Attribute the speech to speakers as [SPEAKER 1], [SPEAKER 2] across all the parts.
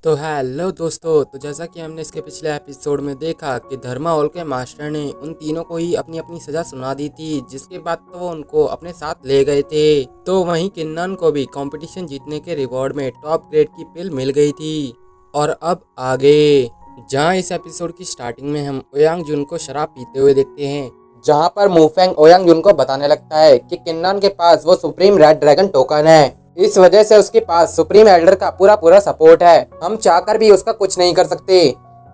[SPEAKER 1] तो हेलो दोस्तों, तो जैसा कि हमने इसके पिछले एपिसोड में देखा कि धर्मा हॉल के मास्टर ने उन तीनों को ही अपनी अपनी सजा सुना दी थी, जिसके बाद तो वो उनको अपने साथ ले गए थे। तो वहीं किन्नन को भी कंपटीशन जीतने के रिवॉर्ड में टॉप ग्रेड की पिल मिल गई थी। और अब आगे, जहां इस एपिसोड की स्टार्टिंग में हम ओयांग जुन को शराब पीते हुए देखते हैं, जहां पर मुफेंग ओयांग जुन को बताने लगता है कि किन्नन के पास वो सुप्रीम रेड ड्रैगन टोकन है। इस वजह से उसके पास सुप्रीम एल्डर का पूरा पूरा सपोर्ट है, हम चाहकर भी उसका कुछ नहीं कर सकते।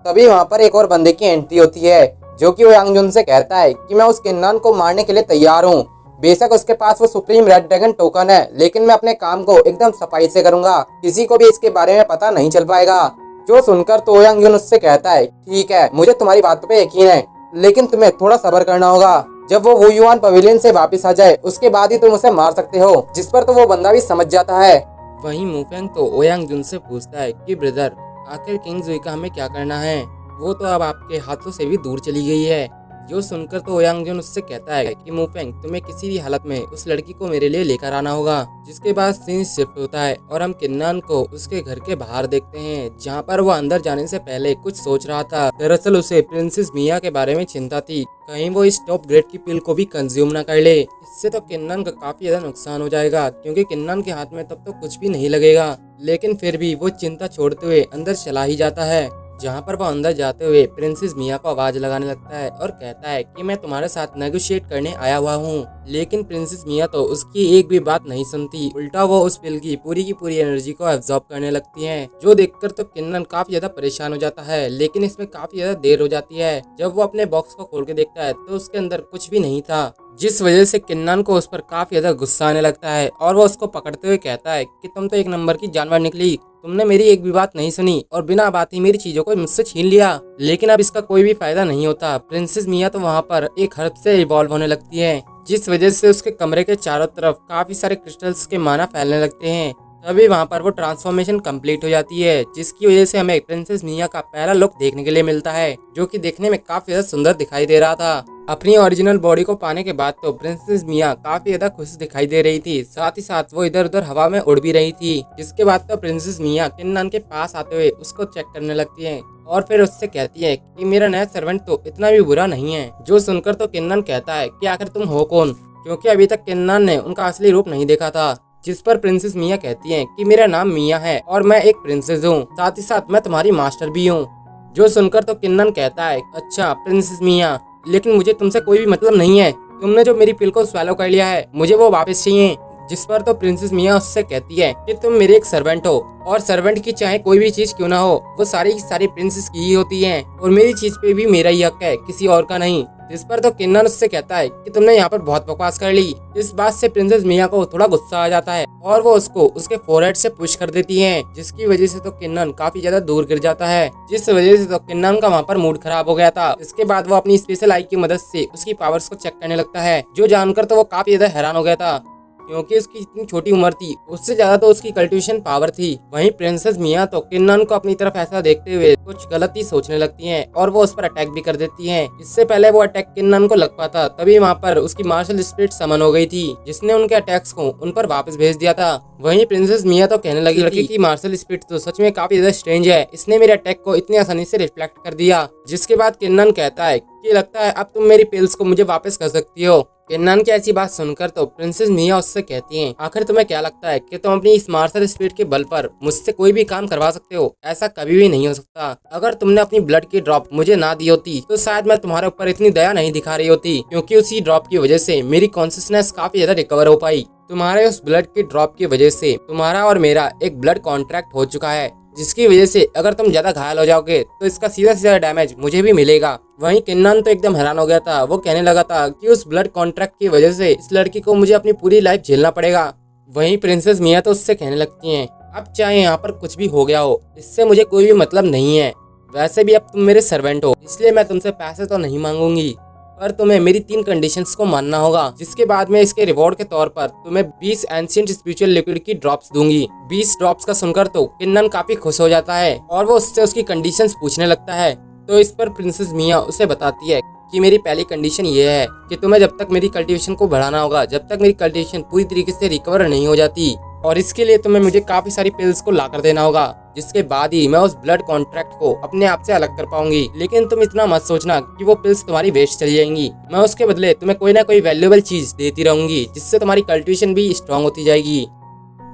[SPEAKER 1] तभी वहाँ पर एक और बंदे की एंट्री होती है, जो कि वो यांगजुन से कहता है कि मैं उस किन्नन को मारने के लिए तैयार हूँ। बेशक उसके पास वो सुप्रीम रेड ड्रैगन टोकन है, लेकिन मैं अपने काम को एकदम सफाई से करूंगा, किसी को भी इसके बारे में पता नहीं चल पाएगा। जो सुनकर तो यांगजुन उससे कहता है, ठीक है, मुझे तुम्हारी बातों पे यकीन है, लेकिन तुम्हें थोड़ा सब्र करना होगा। जब वो वुयुआन पवेलियन से वापस आ जाए उसके बाद ही तुम उसे मार सकते हो। जिस पर तो वो बंदा भी समझ जाता है। वहीं मुफेंग तो ओयांग जुन से पूछता है कि ब्रदर, आखिर किंग जुई का हमें क्या करना है? वो तो अब आपके हाथों से भी दूर चली गई है। जो सुनकर तो ओयांग जुन उससे कहता है कि मुफेंग, तुम्हें किसी भी हालत में उस लड़की को मेरे लिए लेकर आना होगा। जिसके बाद सीन शिफ्ट होता है और हम किन्नन को उसके घर के बाहर देखते हैं, जहाँ पर वो अंदर जाने से पहले कुछ सोच रहा था। दरअसल उसे प्रिंसेस मिया के बारे में चिंता थी, कहीं वो इस टॉप ग्रेड की पिल को भी कंज्यूम ना कर ले। इससे तो किन्नन का काफी ज्यादा नुकसान हो जाएगा, क्योंकि किन्नन के हाथ में तब तो कुछ भी नहीं लगेगा। लेकिन फिर भी वो चिंता छोड़ते हुए अंदर चला ही जाता है, जहाँ पर वो अंदर जाते हुए प्रिंसेस मिया को आवाज लगाने लगता है और कहता है कि मैं तुम्हारे साथ नेगोशिएट करने आया हुआ हूँ। लेकिन प्रिंसेस मिया तो उसकी एक भी बात नहीं सुनती, उल्टा वो उस पिल की पूरी एनर्जी को एब्जॉर्ब करने लगती है। जो देखकर तो किन्नन काफी ज्यादा परेशान हो जाता है, लेकिन इसमें काफी ज्यादा देर हो जाती है। जब वो अपने बॉक्स को खोल के देखता है तो उसके अंदर कुछ भी नहीं था, जिस वजह से किन्नन को उस पर काफी ज्यादा गुस्सा आने लगता है और वो उसको पकड़ते हुए कहता है कि तुम तो एक नंबर की जानवर निकली, तुमने मेरी एक भी बात नहीं सुनी और बिना बात ही मेरी चीजों को मुझसे छीन लिया। लेकिन अब इसका कोई भी फायदा नहीं होता। प्रिंसेस मिया तो वहाँ पर एक हर्ब से इवॉल्व होने लगती है, जिस वजह से उसके कमरे के चारों तरफ काफी सारे क्रिस्टल्स के माना फैलने लगते हैं। तभी वहाँ पर वो ट्रांसफॉर्मेशन कंप्लीट हो जाती है, जिसकी वजह से हमें प्रिंसेस मिया का पहला लुक देखने के लिए मिलता है, जो कि देखने में काफी ज्यादा सुंदर दिखाई दे रहा था। अपनी ओरिजिनल बॉडी को पाने के बाद तो प्रिंसेस मिया काफी ज्यादा खुश दिखाई दे रही थी, साथ ही साथ वो इधर उधर हवा में उड़ भी रही थी। जिसके बाद तो प्रिंसेस मिया किन्नन के पास आते हुए उसको चेक करने लगती है और फिर उससे कहती है कि मेरा नया सर्वेंट तो इतना भी बुरा नहीं है। जो सुनकर तो किन्नन कहता है कि आखिर तुम हो कौन, क्योंकि अभी तक किन्नन ने उनका असली रूप नहीं देखा था। जिस पर प्रिंसेस मिया कहती है कि मेरा नाम मिया है और मैं एक प्रिंसेस हूँ, साथ ही साथ मैं तुम्हारी मास्टर भी हूँ। जो सुनकर तो किन्नन कहता है, अच्छा प्रिंसेस मिया, लेकिन मुझे तुमसे कोई भी मतलब नहीं है। तुमने जो मेरी पिल को स्वैलो कर लिया है, मुझे वो वापस चाहिए। जिस पर तो प्रिंसेस मिया उससे कहती है कि तुम मेरे एक सर्वेंट हो और सर्वेंट की चाहे कोई भी चीज क्यों ना हो, वो सारी की सारी प्रिंसेस की ही होती है और मेरी चीज पे भी मेरा ही हक है, किसी और का नहीं। जिस पर तो किन्नन उससे कहता है कि तुमने यहाँ पर बहुत बकवास कर ली। इस बात से प्रिंसेस मिया को थोड़ा गुस्सा आ जाता है और वो उसको उसके फोरहेड से पुश कर देती है, जिसकी वजह से तो किन्नन काफी ज्यादा दूर गिर जाता है। जिस वजह से तो किन्नन का वहाँ पर मूड खराब हो गया था। इसके बाद वो अपनी स्पेशल आई की मदद से उसकी पावर्स को चेक करने लगता है, जो जानकर तो वो काफी ज्यादा हैरान हो गया था, क्योंकि उसकी इतनी छोटी उम्र थी, उससे ज्यादा तो उसकी कल्टिवेशन पावर थी। वहीं प्रिंसेस मिया तो किन्नन को अपनी तरफ ऐसा देखते हुए कुछ गलत ही सोचने लगती हैं और वो उस पर अटैक भी कर देती हैं। इससे पहले वो अटैक किन्नन को लग पाता, तभी वहाँ पर उसकी मार्शल स्पिरिट समन हो गई थी, जिसने उनके अटैक्स को उन पर वापस भेज दिया था। वहीं प्रिंसेस मिया तो कहने लगी लड़की की मार्शल स्पिरिट तो सच में काफी ज्यादा स्ट्रेंज है, इसने मेरे अटैक को इतनी आसानी से रिफ्लेक्ट कर दिया। जिसके बाद किन्नन कहता है कि लगता है अब तुम मेरी पिल्स को मुझे वापस कर सकती हो। किन्नन की ऐसी बात सुनकर तो प्रिंसेस मिया उससे कहती हैं, आखिर तुम्हें क्या लगता है कि तुम अपनी इस मार्शल स्पिरिट के बल पर मुझसे कोई भी काम करवा सकते हो? ऐसा कभी भी नहीं हो सकता। अगर तुमने अपनी ब्लड की ड्रॉप मुझे ना दी होती तो शायद मैं तुम्हारे ऊपर इतनी दया नहीं दिखा रही होती, क्योंकि उसी ड्रॉप की वजह से मेरी कॉन्शियसनेस काफी ज्यादा रिकवर हो पाई। तुम्हारे उस ब्लड की ड्रॉप की वजह से तुम्हारा और मेरा एक ब्लड कॉन्ट्रैक्ट हो चुका है, जिसकी वजह से अगर तुम ज्यादा घायल हो जाओगे तो इसका सीधा सीधा डैमेज मुझे भी मिलेगा। वहीं किन्नन तो एकदम हैरान हो गया था। वो कहने लगा था कि उस ब्लड कॉन्ट्रैक्ट की वजह से इस लड़की को मुझे अपनी पूरी लाइफ झेलना पड़ेगा। वहीं प्रिंसेस मिया तो उससे कहने लगती हैं, अब चाहे यहाँ पर कुछ भी हो गया हो, इससे मुझे कोई भी मतलब नहीं है। वैसे भी अब तुम मेरे सर्वेंट हो, इसलिए मैं तुमसे पैसे तो नहीं मांगूंगी, पर तुम्हें मेरी 3 कंडीशंस को मानना होगा। जिसके बाद में इसके रिवॉर्ड के तौर पर तुम्हें 20 एंशिएंट स्पिरिचुअल लिक्विड की ड्रॉप्स दूंगी। 20 ड्रॉप्स का सुनकर तो किन्नन काफी खुश हो जाता है और वो उससे उसकी कंडीशंस पूछने लगता है। तो इस पर प्रिंसेस मिया उसे बताती है कि मेरी पहली कंडीशन ये है कि तुम्हें जब तक मेरी कल्टीवेशन को बढ़ाना होगा, जब तक मेरी कल्टीवेशन पूरी तरीके से रिकवर नहीं हो जाती, और इसके लिए तुम्हें मुझे काफी सारी पिल्स को ला कर देना होगा। जिसके बाद ही मैं उस ब्लड कॉन्ट्रैक्ट को अपने आप से अलग कर पाऊंगी। लेकिन तुम इतना मत सोचना कि वो पिल्स तुम्हारी वेस्ट चली जाएंगी। मैं उसके बदले तुम्हें कोई ना कोई वैल्यूएबल चीज देती रहूंगी, जिससे तुम्हारी कल्टिवेशन भी स्ट्रांग होती जाएगी।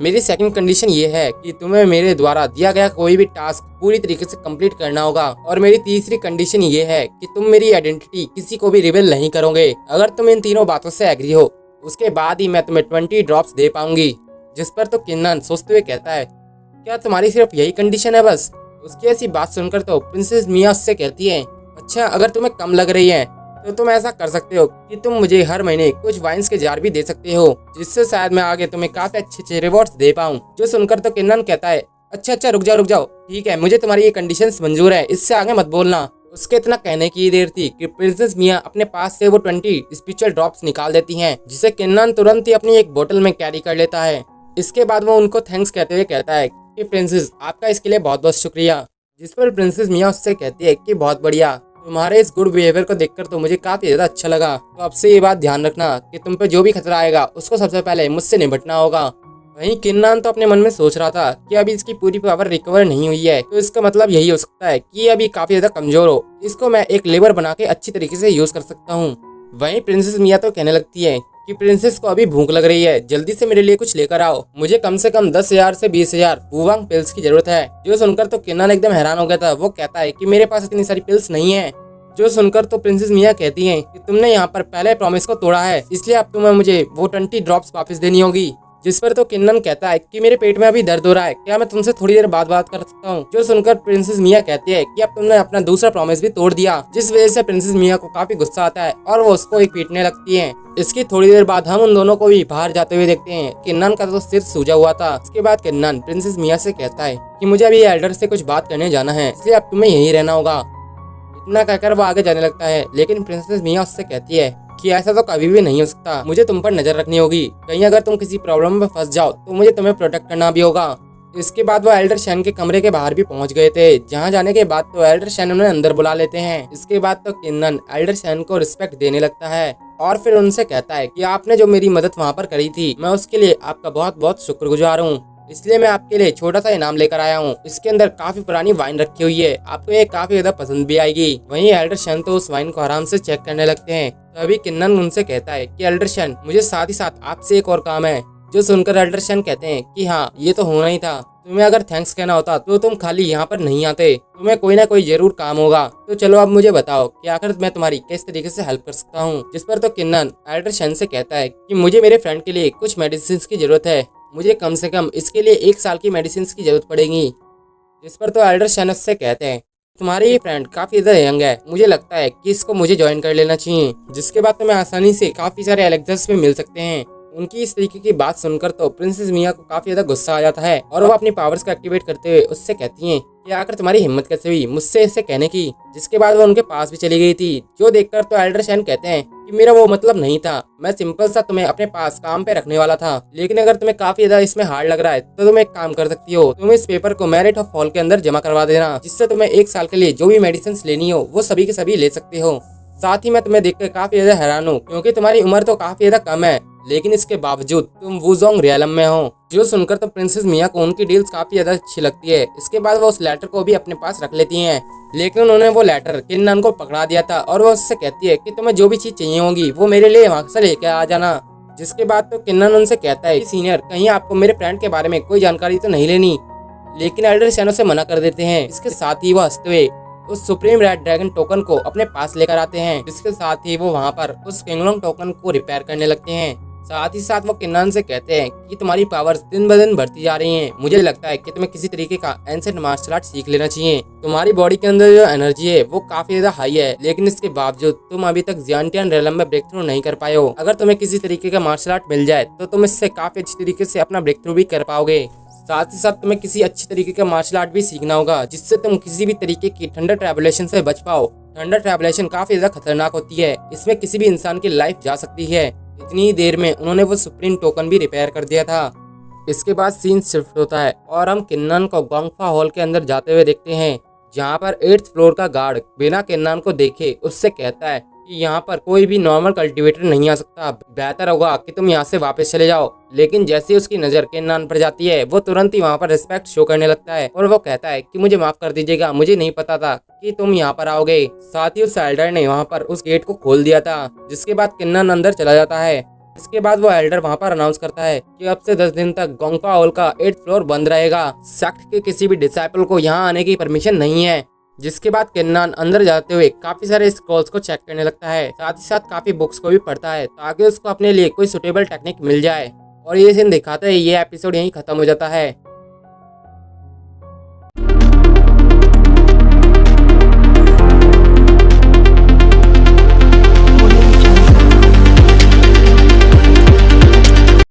[SPEAKER 1] मेरी सेकंड कंडीशन ये है कि तुम्हें मेरे द्वारा दिया गया कोई भी टास्क पूरी तरीके से कंप्लीट करना होगा। और मेरी तीसरी कंडीशन ये है कि तुम मेरी आइडेंटिटी किसी को भी रिवील नहीं करोगे। अगर तुम इन तीनों बातों से एग्री हो, उसके बाद ही मैं तुम्हें 20 ड्रॉप्स दे पाऊंगी। जिस पर तो किन्नन सोचते हुए कहता है, क्या तुम्हारी सिर्फ यही कंडीशन है बस? उसकी ऐसी बात सुनकर तो प्रिंसेस मिया उससे कहती है, अच्छा अगर तुम्हें कम लग रही है तो तुम ऐसा कर सकते हो कि तुम मुझे हर महीने कुछ वाइन्स के जार भी दे सकते हो, जिससे शायद मैं आगे तुम्हें काफी अच्छे रिवॉर्ड्स दे पाऊँ। जो सुनकर तो किन्नन कहता है, अच्छा रुक जाओ, ठीक है, मुझे तुम्हारी ये कंडीशंस मंजूर है, इससे आगे मत बोलना। उसके इतना कहने की देर थी कि प्रिंसेस मिया अपने पास से वो 20 स्पिरिचुअल ड्रॉप्स निकाल देती हैं, जिसे किन्नन तुरंत ही अपनी एक बोतल में कैरी कर लेता है। इसके बाद वो उनको थैंक्स कहते हुए कहता है कि प्रिंसेस आपका इसके लिए बहुत बहुत शुक्रिया। जिस पर प्रिंसेस मिया उससे कहती है कि बहुत बढ़िया, तुम्हारे इस गुड बिहेवियर को देखकर तो मुझे काफी ज्यादा अच्छा लगा। तो अब से ये बात ध्यान रखना कि तुम पे जो भी खतरा आएगा उसको सबसे पहले मुझसे निपटना होगा। वहीं किन्नन तो अपने मन में सोच रहा था कि अभी इसकी पूरी पावर रिकवर नहीं हुई है, तो इसका मतलब यही हो सकता है कि अभी काफी ज्यादा कमजोर हो। इसको मैं एक लेबर बना के अच्छी तरीके से यूज कर सकता हूँ। वहीं प्रिंसेस मिया तो कहने लगती है कि प्रिंसेस को अभी भूख लग रही है, जल्दी से मेरे लिए कुछ लेकर आओ। मुझे कम से कम 10,000 से 20,000 वुवांग पिल्स की जरूरत है। जो सुनकर तो किन्नन एकदम हैरान हो गया था। वो कहता है कि मेरे पास इतनी सारी पिल्स नहीं है। जो सुनकर तो प्रिंसेस मिया कहती हैं कि तुमने यहाँ पर पहले प्रॉमिस को तोड़ा है, इसलिए अब तुम्हें मुझे वो 20 ड्रॉप्स वापस देनी होगी। जिस पर तो किन्नन कहता है कि मेरे पेट में अभी दर्द हो रहा है, क्या मैं तुमसे थोड़ी देर बाद बात कर सकता हूँ? जो सुनकर प्रिंसेस मिया कहती है कि अब तुमने अपना दूसरा प्रॉमिस भी तोड़ दिया, जिस वजह से प्रिंसेस मिया को काफी गुस्सा आता है और वो उसको एक पीटने लगती है। इसकी थोड़ी देर बाद हम उन दोनों को भी बाहर जाते हुए देखते हैं। किन्नन का तो सिर सूजा हुआ था। इसके बाद किन्नन प्रिंसेस मिया से कहता है कि मुझे अभी एल्डर से कुछ बात करने जाना है, इसलिए अब तुम्हें यहीं रहना होगा। इतना कहकर वो आगे जाने लगता है, लेकिन प्रिंसेस मिया उससे कहती है कि ऐसा तो कभी भी नहीं हो सकता, मुझे तुम पर नजर रखनी होगी। कहीं अगर तुम किसी प्रॉब्लम में फंस जाओ तो मुझे तुम्हें प्रोटेक्ट करना भी होगा। इसके बाद वो एल्डर शैन के कमरे के बाहर भी पहुंच गए थे, जहां जाने के बाद तो एल्डर शैन उन्हें अंदर बुला लेते हैं। इसके बाद तो किन्नन एल्डर शैन को रिस्पेक्ट देने लगता है और फिर उनसे कहता है कि आपने जो मेरी मदद वहाँ पर करी थी, मैं उसके लिए आपका बहुत बहुत शुक्रगुजार हूँ। इसलिए मैं आपके लिए छोटा सा इनाम लेकर आया हूँ। इसके अंदर काफी पुरानी वाइन रखी हुई है, आपको ये काफी ज्यादा पसंद भी आएगी। वहीं एल्डर शन तो उस वाइन को आराम से चेक करने लगते हैं। तभी किन्नन उनसे कहता है कि एल्डर शन, मुझे साथ ही साथ आपसे एक और काम है। जो सुनकर एल्डर शन कहते हैं कि हाँ, ये तो होना ही था। तुम्हें अगर थैंक्स कहना होता तो तुम खाली यहाँ पर नहीं आते, तुम्हें कोई ना कोई जरूर काम होगा। तो चलो अब मुझे बताओ कि आखिर मैं तुम्हारी किस तरीके से हेल्प कर सकता हूँ। जिस पर तो किन्नन एल्डर शन से कहता है कि मुझे मेरे फ्रेंड के लिए कुछ मेडिसिन की जरूरत है, मुझे कम से कम इसके लिए 1 साल की मेडिसिन की जरूरत पड़ेगी। जिस पर तो एल्डर शन से कहते हैं, तुम्हारे ये फ्रेंड काफी ज्यादा यंग है, मुझे लगता है कि इसको मुझे ज्वाइन कर लेना चाहिए। जिसके बाद तुम्हें आसानी से काफी सारे एलेक्सर्स भी मिल सकते हैं। उनकी इस तरीके की बात सुनकर तो प्रिंसेस मिया को काफी ज्यादा गुस्सा आ जाता है और वो अपनी पावर्स को एक्टिवेट करते हुए उससे कहती हैं कि आखिर तुम्हारी हिम्मत कैसे हुई मुझसे इसे कहने की। जिसके बाद वो उनके पास भी चली गई थी। जो देखकर तो एल्डर शैन कहते हैं कि मेरा वो मतलब नहीं था, मैं सिंपल सा तुम्हें अपने पास काम पे रखने वाला था। लेकिन अगर तुम्हें काफी ज्यादा इसमें हार्ड लग रहा है तो तुम एक काम कर सकती हो, तुम इस पेपर को मैरिट ऑफ हॉल के अंदर जमा करवा देना, जिससे तुम्हें 1 साल के लिए जो भी मेडिसिन लेनी हो वो सभी के सभी ले सकते हो। साथ ही मैं तुम्हें देखकर काफी ज्यादा हैरान हूँ, क्योंकि तुम्हारी उम्र तो काफी ज्यादा कम है, लेकिन इसके बावजूद तुम वुजोंग रियलम में हो। जो सुनकर तो प्रिंसेस मिया को उनकी डील्स काफी ज्यादा अच्छी लगती है। इसके बाद वो उस लेटर को भी अपने पास रख लेती हैं, लेकिन उन्होंने वो लेटर किन्नन को पकड़ा दिया था और वो उससे कहती है कि तुम्हें जो भी चीज चाहिए होगी वो मेरे लिए वहां से लेके आ जाना। जिसके बाद तो किन्नन उनसे कहता है कि सीनियर, कहीं आपको मेरे फ्रेंड के बारे में कोई जानकारी तो नहीं लेनी, लेकिन एल्डर शैनो से मना कर देते हैं। इसके साथ ही वो हंसते हुए उस सुप्रीम रेड ड्रैगन टोकन को अपने पास लेकर आते हैं। जिसके साथ ही वो वहाँ पर उस किंगलोंग टोकन को रिपेयर करने लगते हैं। साथ ही साथ वो किन्नन से कहते हैं कि तुम्हारी पावर्स दिन ब दिन बढ़ती जा रही हैं, मुझे लगता है कि तुम्हें किसी तरीके का एंशिएंट मार्शल आर्ट सीख लेना चाहिए। तुम्हारी बॉडी के अंदर जो एनर्जी है वो काफी ज्यादा हाई है, लेकिन इसके बावजूद तुम अभी तक जियांटियन रेलम में ब्रेक थ्रू नहीं कर पाए हो। अगर तुम्हें किसी तरीके का मार्शल आर्ट मिल जाए तो तुम इससे काफी अच्छी तरीके से अपना ब्रेक थ्रू भी कर पाओगे। साथ ही साथ तुम्हें किसी अच्छी तरीके का मार्शल आर्ट भी सीखना होगा, जिससे तुम किसी भी तरीके की थंडर ट्रैवलेशन से बच पाओ। थंडर ट्रैवलेशन काफी ज्यादा खतरनाक होती है, इसमें किसी भी इंसान की लाइफ जा सकती है। इतनी देर में उन्होंने वो सुप्रीम टोकन भी रिपेयर कर दिया था। इसके बाद सीन शिफ्ट होता है और हम किन्नन को गोंगफा हॉल के अंदर जाते हुए देखते हैं, जहाँ पर 8th फ्लोर का गार्ड बिना किन्नन को देखे उससे कहता है कि यहाँ पर कोई भी नॉर्मल कल्टीवेटर नहीं आ सकता, बेहतर होगा कि तुम यहाँ से वापस चले जाओ। लेकिन जैसे ही उसकी नज़र केन्नान पर जाती है वो तुरंत ही वहाँ पर रिस्पेक्ट शो करने लगता है और वो कहता है कि मुझे माफ़ कर दीजिएगा, मुझे नहीं पता था कि तुम यहाँ पर आओगे। साथ ही उस एल्डर ने वहाँ पर उस गेट को खोल दिया था, जिसके बाद केन्नान अंदर चला जाता है। इसके बाद वो एल्डर वहाँ पर अनाउंस करता है कि अब से 10 दिन तक गोंगपा हॉल का 8th फ्लोर बंद रहेगा। सेक्ट के किसी भी डिसाइपल को यहाँ आने की परमिशन नहीं है। जिसके बाद केन्नान अंदर जाते हुए काफी सारे स्क्रॉल्स को चेक करने लगता है, साथ ही साथ काफी बुक्स को भी पढ़ता है ताकि उसको अपने लिए कोई सुटेबल टेक्निक मिल जाए। और ये सीन दिखाते है ये एपिसोड यहीं खत्म हो जाता है।